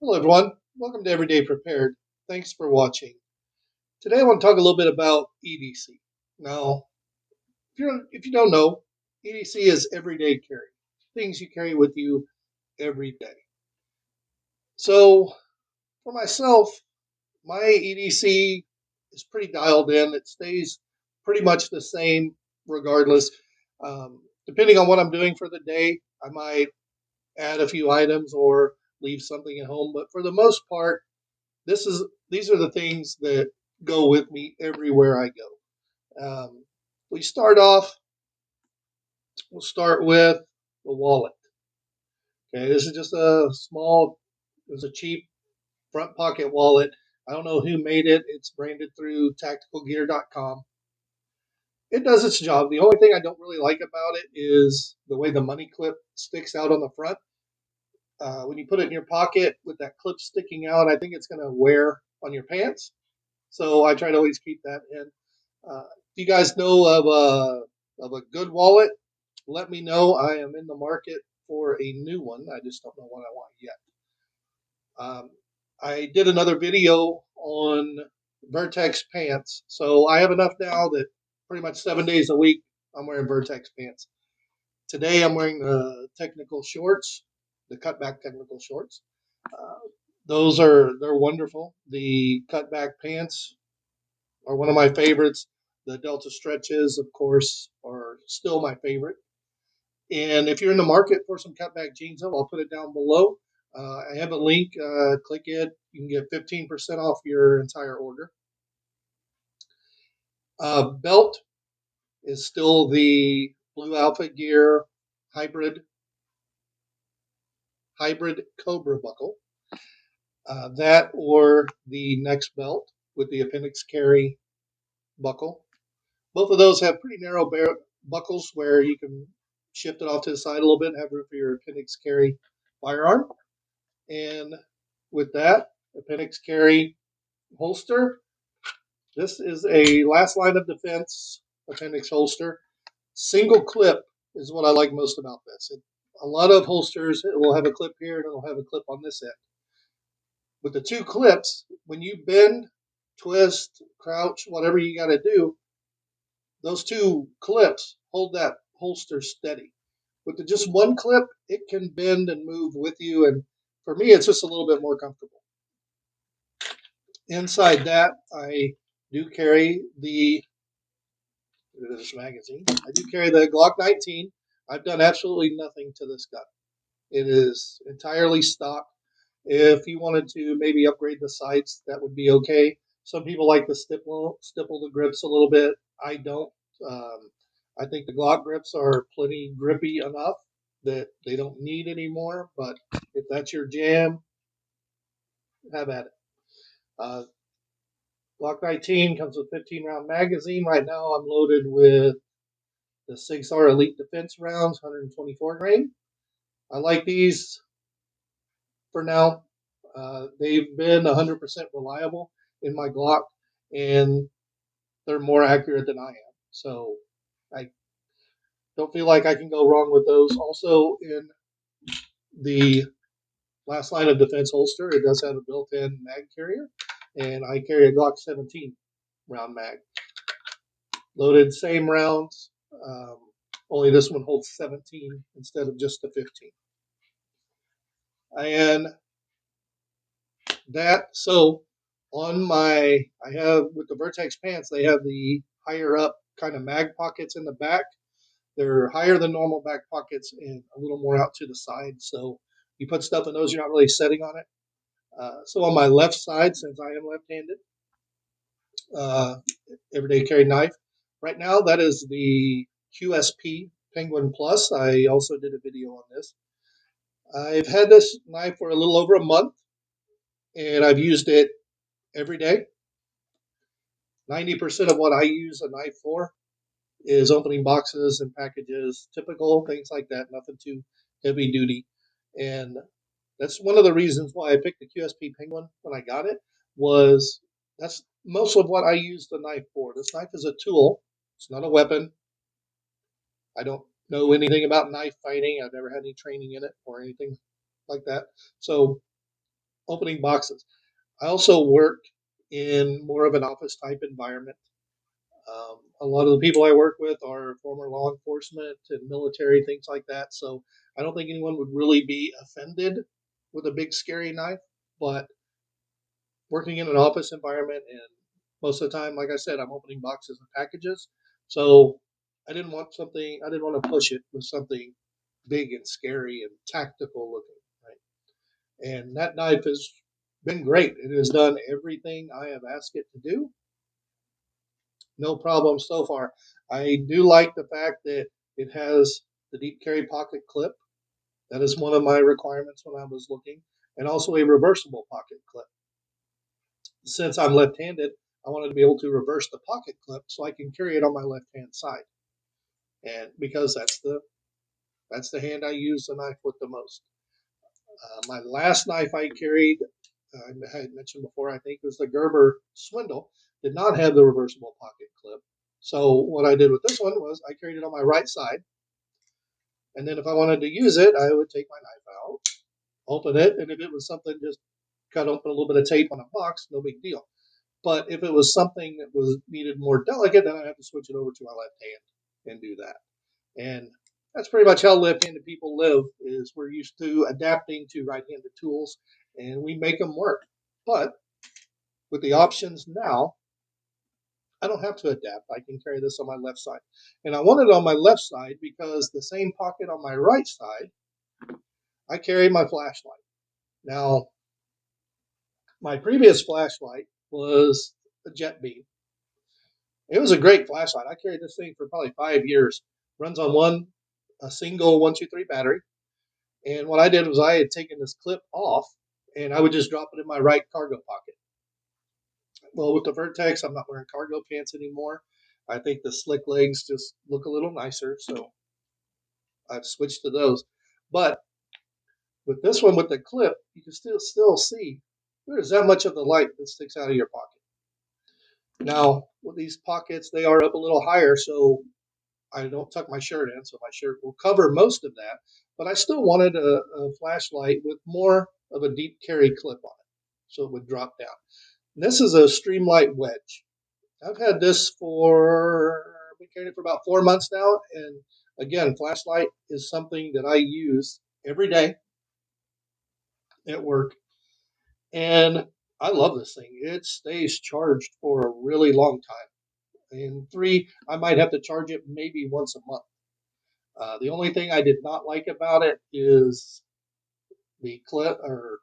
Hello everyone, welcome to Everyday Prepared. Thanks for watching. Today I want to talk a little bit about EDC. Now, if you don't know, EDC is everyday carry, things you carry with you every day. So for myself, my EDC is pretty dialed in. It stays pretty much the same regardless. Depending on what I'm doing for the day, I might add a few items or leave something at home, but for the most part, these are the things that go with me everywhere I go. We start off. We'll start with the wallet. Okay, this is just a small. It was a cheap front pocket wallet. I don't know who made it. It's branded through tacticalgear.com. It does its job. The only thing I don't really like about it is the way the money clip sticks out on the front. When you put it in your pocket with that clip sticking out, I think it's going to wear on your pants. So I try to always keep that in. If you guys know of a good wallet, let me know. I am in the market for a new one. I just don't know what I want yet. I did another video on Vertex pants. So I have enough now that pretty much 7 days a week I'm wearing Vertex pants. Today I'm wearing the technical shorts, the cutback technical shorts. They're wonderful. The cutback pants are one of my favorites. The Delta stretches, of course, are still my favorite. And if you're in the market for some cutback jeans, I'll put it down below. I have a link. Click it. You can get 15% off your entire order. Belt is still the Blue Alpha Gear hybrid Cobra buckle. That or the next belt with the appendix carry buckle. Both of those have pretty narrow buckles where you can shift it off to the side a little bit and have room for your appendix carry firearm. And with that appendix carry holster, this is a last line of defense appendix holster. Single clip is what I like most about this. A lot of holsters, it will have a clip here and it'll have a clip on this end. With the two clips, when you bend, twist, crouch, whatever you got to do, those two clips hold that holster steady. With just one clip, it can bend and move with you, and for me, it's just a little bit more comfortable. Inside that, I do carry this magazine. I do carry the Glock 19. I've done absolutely nothing to this gun. It is entirely stock. If you wanted to maybe upgrade the sights, that would be okay. Some people like to stipple the grips a little bit. I don't. I think the Glock grips are plenty grippy enough that they don't need any more. But if that's your jam, have at it. Glock 19 comes with 15-round magazine. Right now I'm loaded with the 6R Elite Defense rounds, 124 grain. I like these for now. They've been 100% reliable in my Glock, and they're more accurate than I am. So I don't feel like I can go wrong with those. Also, in the last line of defense holster, it does have a built-in mag carrier, and I carry a Glock 17 round mag. Loaded same rounds, only this one holds 17 instead of just the 15. And so on I have with the Vertex pants, they have the higher up kind of mag pockets in the back. They're higher than normal back pockets and a little more out to the side. So you put stuff in those, you're not really setting on it. So on my left side, since I am left-handed, everyday carry knife. Right now, that is the QSP Penguin Plus. I also did a video on this. I've had this knife for a little over a month, and I've used it every day. 90% of what I use a knife for is opening boxes and packages, typical things like that, nothing too heavy duty. And that's one of the reasons why I picked the QSP Penguin when I got it, was that's most of what I use the knife for. This knife is a tool. It's not a weapon. I don't know anything about knife fighting. I've never had any training in it or anything like that. So opening boxes. I also work in more of an office type environment. A lot of the people I work with are former law enforcement and military, things like that. So I don't think anyone would really be offended with a big scary knife. But working in an office environment, and most of the time, like I said, I'm opening boxes and packages. So I didn't want to push it with something big and scary and tactical looking, right? And that knife has been great. It has done everything I have asked it to do. No problem so far. I do like the fact that it has the deep carry pocket clip. That is one of my requirements when I was looking, and also a reversible pocket clip. Since I'm left-handed, I wanted to be able to reverse the pocket clip so I can carry it on my left-hand side, and because that's the hand I use the knife with the most. My last knife I carried, I had mentioned before, I think it was the Gerber Swindle, did not have the reversible pocket clip. So what I did with this one was I carried it on my right side, and then if I wanted to use it, I would take my knife out, open it, and if it was something just cut open a little bit of tape on a box, no big deal. But if it was something that was needed more delicate, then I have to switch it over to my left hand and do that. And that's pretty much how left-handed people live. Is we're used to adapting to right-handed tools, and we make them work. But with the options now, I don't have to adapt. I can carry this on my left side, and I want it on my left side because the same pocket on my right side, I carry my flashlight. Now, my previous flashlight was a jet beam. It was a great flashlight. I carried this thing for probably 5 years. Runs on a single 123 battery. And what I did was I had taken this clip off, and I would just drop it in my right cargo pocket. Well, with the Vertex, I'm not wearing cargo pants anymore. I think the slick legs just look a little nicer, so I've switched to those. But with this one, with the clip, you can still see there's that much of the light that sticks out of your pocket. Now, with these pockets, they are up a little higher, so I don't tuck my shirt in, so my shirt will cover most of that. But I still wanted a flashlight with more of a deep carry clip on it, so it would drop down. And this is a Streamlight wedge. I've had this I've been carrying it for about 4 months now, and again, flashlight is something that I use every day at work, and I love this thing. It stays charged for a really long time. In I might have to charge it maybe once a month. The only thing I did not like about it is the clip or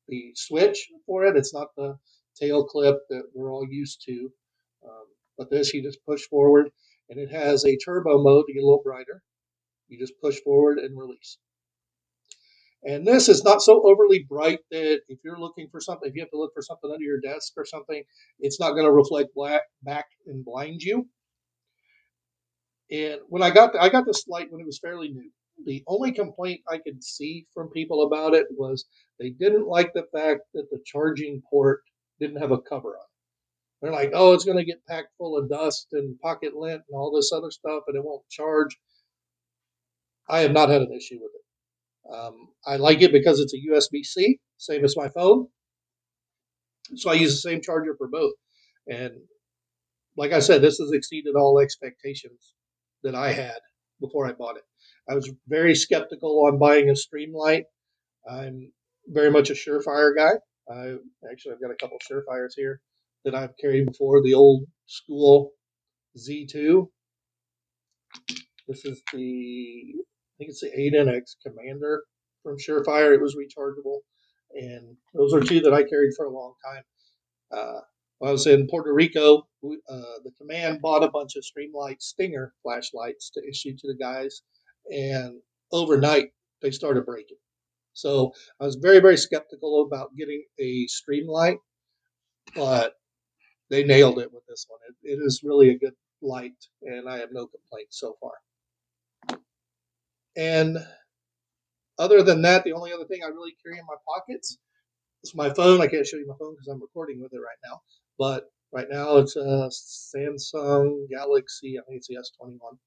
the switch for it. It's not the tail clip that we're all used to. But this, you just push forward, and it has a turbo mode to get a little brighter. You just push forward and release. And this is not so overly bright that if you're looking for something, if you have to look for something under your desk or something, it's not going to reflect back and blind you. And when I got this light when it was fairly new. The only complaint I could see from people about it was they didn't like the fact that the charging port didn't have a cover on it. They're like, oh, it's going to get packed full of dust and pocket lint and all this other stuff, and it won't charge. I have not had an issue with it. I like it because it's a USB-C, same as my phone. So I use the same charger for both. And like I said, this has exceeded all expectations that I had before I bought it. I was very skeptical on buying a Streamlight. I'm very much a Surefire guy. I've got a couple Surefires here that I've carried before. The old school Z2. This is I think it's the 8NX Commander from Surefire. It was rechargeable, and those are two that I carried for a long time. When I was in Puerto Rico, the command bought a bunch of Streamlight Stinger flashlights to issue to the guys, and overnight they started breaking. So I was very, very skeptical about getting a Streamlight, but they nailed it with this one. It is really a good light, and I have no complaints so far. And other than that, the only other thing I really carry in my pockets is my phone. I can't show you my phone because I'm recording with it right now, but right now it's a Samsung Galaxy. I think it's the S21.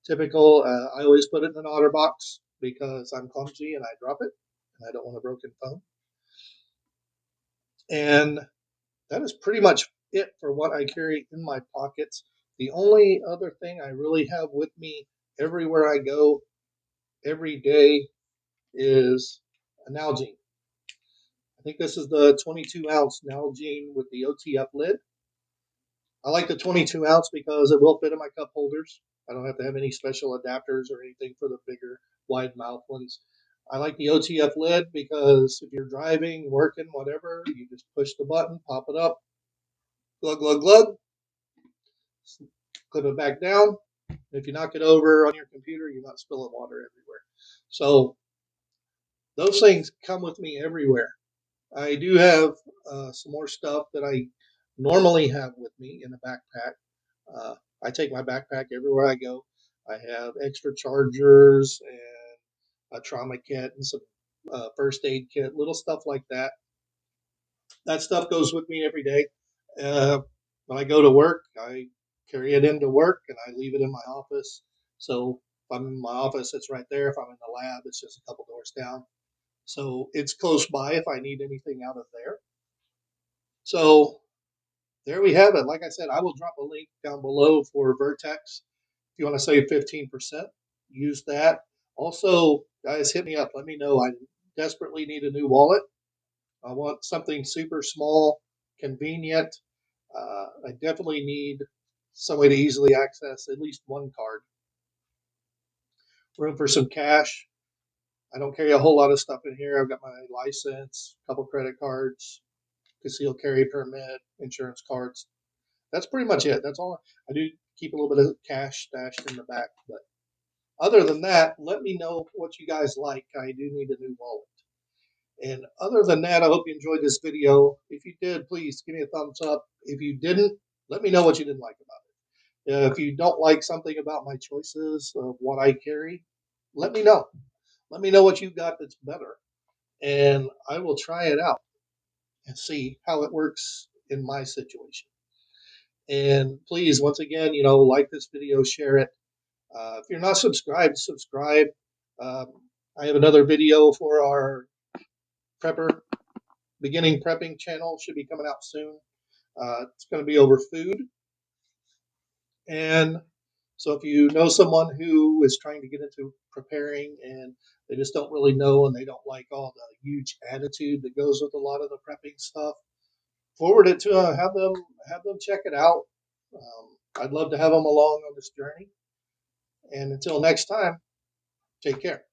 Typical. I always put it in an OtterBox because I'm clumsy and I drop it, and I don't want a broken phone. And that is pretty much it for what I carry in my pockets. The only other thing I really have with me everywhere I go every day is a Nalgene. I think this is the 22-ounce Nalgene with the OTF lid. I like the 22-ounce because it will fit in my cup holders. I don't have to have any special adapters or anything for the bigger, wide mouth ones. I like the OTF lid because if you're driving, working, whatever, you just push the button, pop it up, glug, glug, glug, clip it back down. If you knock it over on your computer, you're not spilling water everywhere. So those things come with me everywhere. I do have some more stuff that I normally have with me in a backpack. I take my backpack everywhere I go. I have extra chargers and a trauma kit and some first aid kit, little stuff like that. That stuff goes with me every day. When I go to work, I carry it into work and I leave it in my office. So if I'm in my office, it's right there. If I'm in the lab, it's just a couple doors down. So it's close by if I need anything out of there. So there we have it. Like I said, I will drop a link down below for Vertex. If you want to save 15%, use that. Also, guys, hit me up. Let me know. I desperately need a new wallet. I want something super small, convenient. I definitely need some way to easily access at least one card. Room for some cash. I don't carry a whole lot of stuff in here. I've got my license, a couple credit cards, concealed carry permit, insurance cards. That's pretty much it. That's all. I do keep a little bit of cash stashed in the back. But other than that, let me know what you guys like. I do need a new wallet. And other than that, I hope you enjoyed this video. If you did, please give me a thumbs up. If you didn't, let me know what you didn't like about it. If you don't like something about my choices of what I carry, let me know. Let me know what you got that's better. And I will try it out and see how it works in my situation. And please, once again, like this video, share it. If you're not subscribed, subscribe. Um, I have another video for our prepper beginning prepping channel. Should be coming out soon. It's going to be over food. And so if you know someone who is trying to get into preparing and they just don't really know and they don't like all the huge attitude that goes with a lot of the prepping stuff, forward it to have them check it out. I'd love to have them along on this journey. And until next time, take care.